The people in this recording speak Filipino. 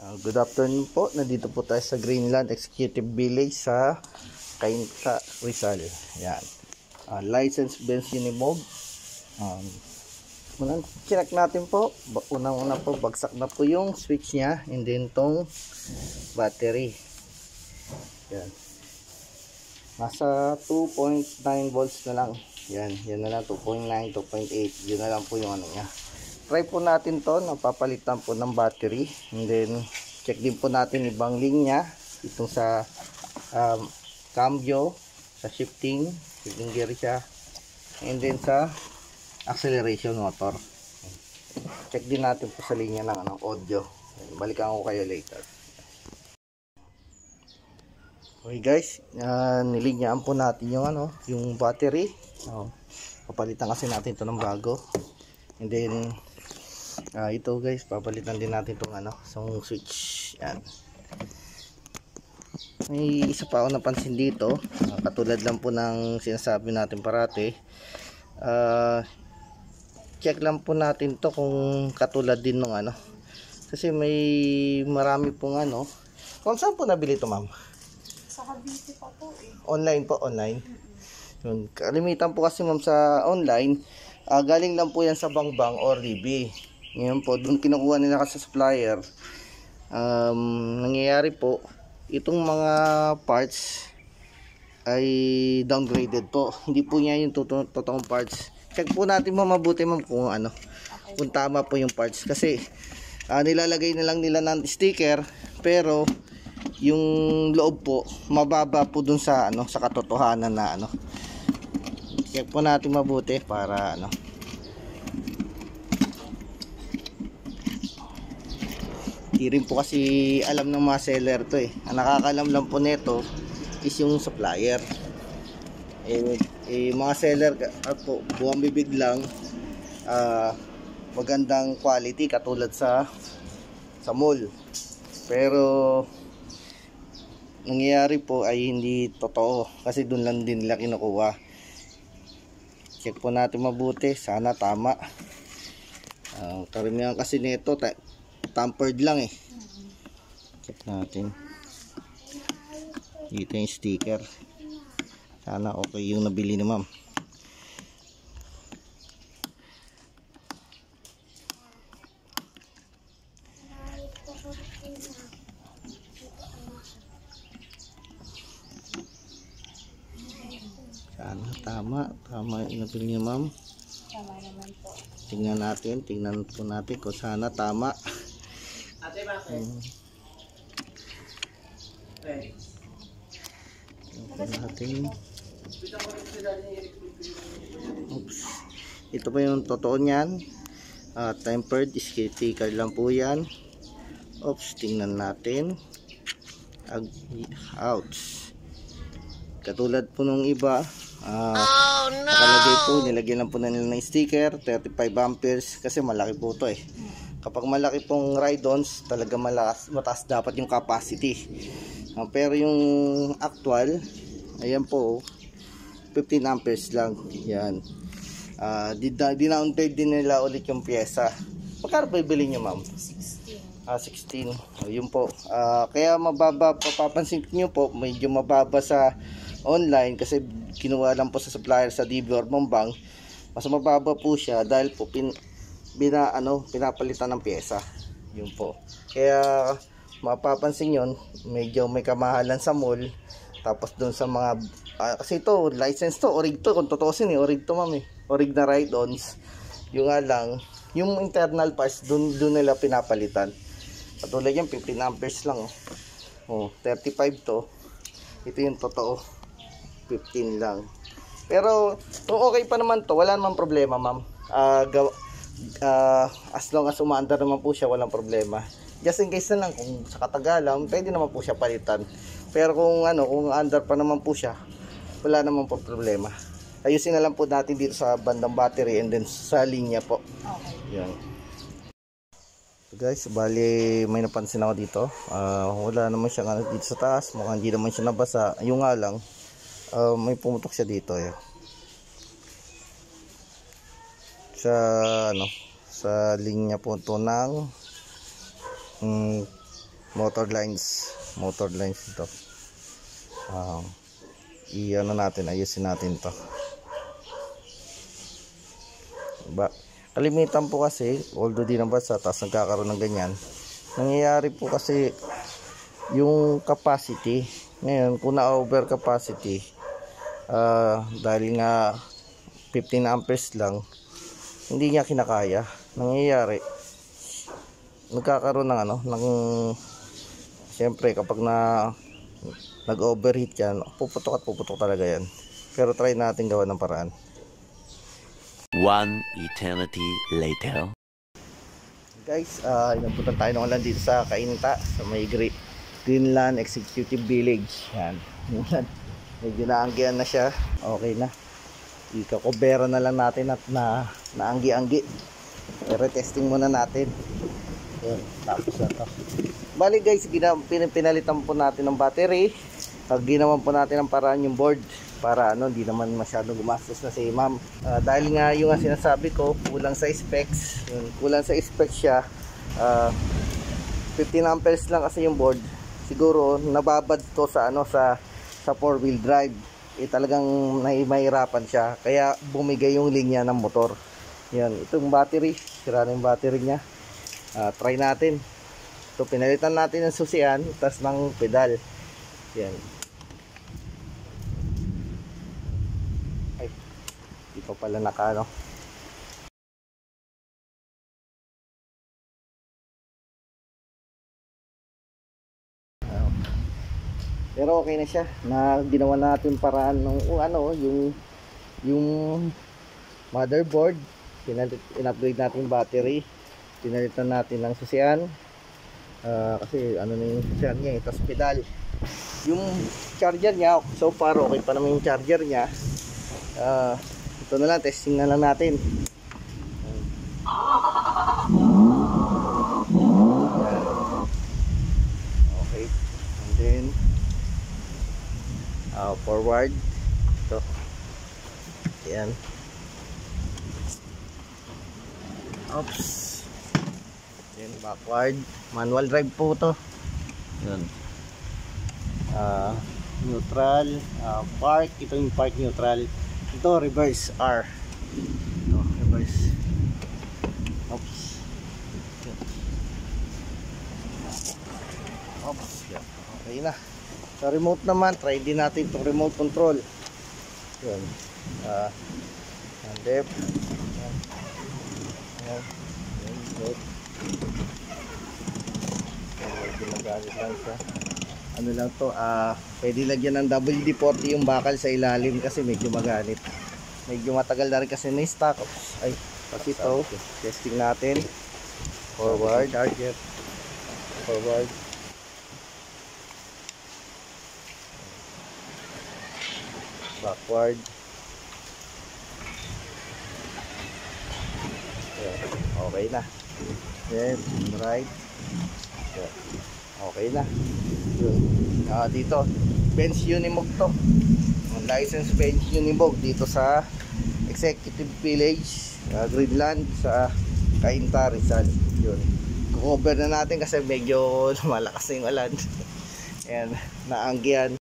Good afternoon po. Nandito po tayo sa Greenland Executive Village sa Cainta, Rizal. Yan. License Benz Unimog. Unang check natin po. Unang-una po, bagsak na po yung switch niya. And then tong battery. Yan. Nasa 2.9 volts na lang. Yan. Yan na lang. 2.9, 2.8. Yun na lang po yung ano niya. Try po natin to, napapalitan po ng battery, and then check din po natin ibang linya itong sa cambio, sa shifting gear siya, and then sa acceleration motor. Check din natin po sa linya ng audio. Balikan ko kayo later. Okay guys, nilinyaan po natin yung yung battery. Papalitan kasi natin to ng bago, and then ito guys, papalitan din natin itong switch. Yan. May isa pa ako napansin dito, katulad lang po ng sinasabi natin parati. Check lang po natin to kung katulad din ng kasi may marami pong kung saan po nabili ito ma'am? Sa Cavite pa po eh. Online po, online. Yun. Kalimitan po kasi ma'am sa online, galing lang po yan sa Bangbang or DB. Ngayon po, doon kinukuha nila kasi sa supplier. Nangyayari po, itong mga parts ay downgraded po. Hindi po niya yung totoong parts. Check po natin mabuti ma'am kung kung tama po yung parts. Kasi nilalagay na lang nila ng sticker, pero yung loob po mababa po dun sa sa katotohanan na Check po natin mabuti para Hindi rin po kasi alam ng mga seller to eh. Ang nakakalam lang po nito is yung supplier. Mga seller po, buwang bibig lang, magandang quality katulad sa mall. Pero nangyayari po ay hindi totoo kasi doon lang din nila kinukuha. Check po natin mabuti, sana tama. Karamihan kasi nito tampered lang eh. Check natin. Dito yung sticker. Sana okay yung nabili ni ma'am. Sana tama yung nabili ni ma'am. Tama naman po. Tingnan po natin kung sana tama. Ate, bakit? Natin. Oops. Ito pa yung totoo niyan. Tempered sticker lang po yan. Oops, tingnan natin. Ouch. Katulad po nung iba, nakalagay po, nilagyan lang po na nila ng sticker 35 amperes kasi malaki po to eh. Kapag malaki pong ride-ons, talaga mataas dapat yung capacity. Pero yung actual, ayan po, 15 amperes lang. Yan. Dinounted din nila ulit yung pyesa. Magkano ba ibili nyo ma'am? 16. 16. Yun po. Kaya mababa, papapansin nyo po, medyo mababa sa online kasi kinuha lang po sa supplier sa DB or Bangbang. Mas mababa po siya dahil po pinapalitan ng pyesa. Yun po. Kaya mapapansin yun, medyo may kamahalan sa mall. Tapos doon sa mga kasi ito, license to, orig to. Kung totoosin orig to ma'am eh. Orig na ride-ons. Yung nga lang, yung internal parts doon nila pinapalitan. Katulad yan, 15 amperes lang 35 to. Ito yung totoo, 15 lang. Pero kung okay pa naman to, wala namang problema ma'am. As long as umaandar naman po siya, walang problema. Just in case na lang kung sa katagalan, pwede naman po siya palitan. Pero kung kung under pa naman po siya, wala naman po problema. Ayusin na lang po natin dito sa bandang battery and then sa linya po. Okay. Yan. So guys, bali may napansin ako dito. Wala naman siya dito sa taas, mukhang hindi naman siya nabasa. Yung nga lang, may pumutok siya dito sa sa linya po to ng motor lines ito. I-ano natin, ayusin natin to. Diba? Kalimitan po kasi, although di nabasa, tapos nagkakaroon ng ganyan, nangyayari po kasi yung capacity. Ngayon, kung na-over capacity, dahil nga 15 amperes lang, hindi niya kinakaya. Nangyayari, nagkakaroon ng siyempre kapag nag-overheat yan, puputok talaga yan. Pero try natin gawa ng paraan. One eternity later. Guys, inabutan tayo ng ulan dito sa Cainta, sa may Greenland Executive Village. Yan. Medyo naanggihan na siya. Okay na. Ikakobera na lang natin at naanggi-anggi. Pero testing muna natin. Yan, tapos na to. Bali guys, pinalitan po natin ng battery. Ginawan po natin ang paraan yung board para hindi naman masyadong gumastos na si ma'am. Dahil nga yung sinasabi ko, kulang sa specs. Kulang sa specs siya. 15 amperes lang kasi yung board. Siguro nababad to sa 4-wheel drive. Talagang mahirapan siya. Kaya bumigay yung linya ng motor. Yan, itong battery, sira na yung battery niya. Try natin. So pinalitan natin ng susian, tas ng pedal. Yan. Ay, di pa pala naka Pero okay na siya. Na ginawa natin paraan ng yung motherboard. In-upgrade natin yung battery. Pinalitan natin ng susian. Kasi na yung susian niya, tapos pedal. Yung charger niya, so far okay pa naman yung charger niya. Ito na lang, testing na lang natin. Okay, and then forward. Ito. Ayan. Oops. Then backward. Manual drive po to. Yan. Neutral. Park. Ito yung park neutral. Ito reverse R. Ito reverse. Oops. Oops. Yan. Okay na. Sa remote naman, try din natin itong remote control. Yan. Handep. Yan. Yan. Yan. Ginagamit lang siya. Ano lang to, pwede lagyan ng WD-40 yung bakal sa ilalim kasi medyo maganit. Medyo matagal na rin kasi na-stock. Ay, kasi ito, testing natin. Forward, target. Forward. Backward. Okay na. Then, right. Okay na. Yun. Dito, Benz Unimog to. License Benz Unimog dito sa Executive Village, Greenland, sa Cainta, Rizal. Yun. Cover na natin kasi medyo malakas na yung ulan. And naanggihan.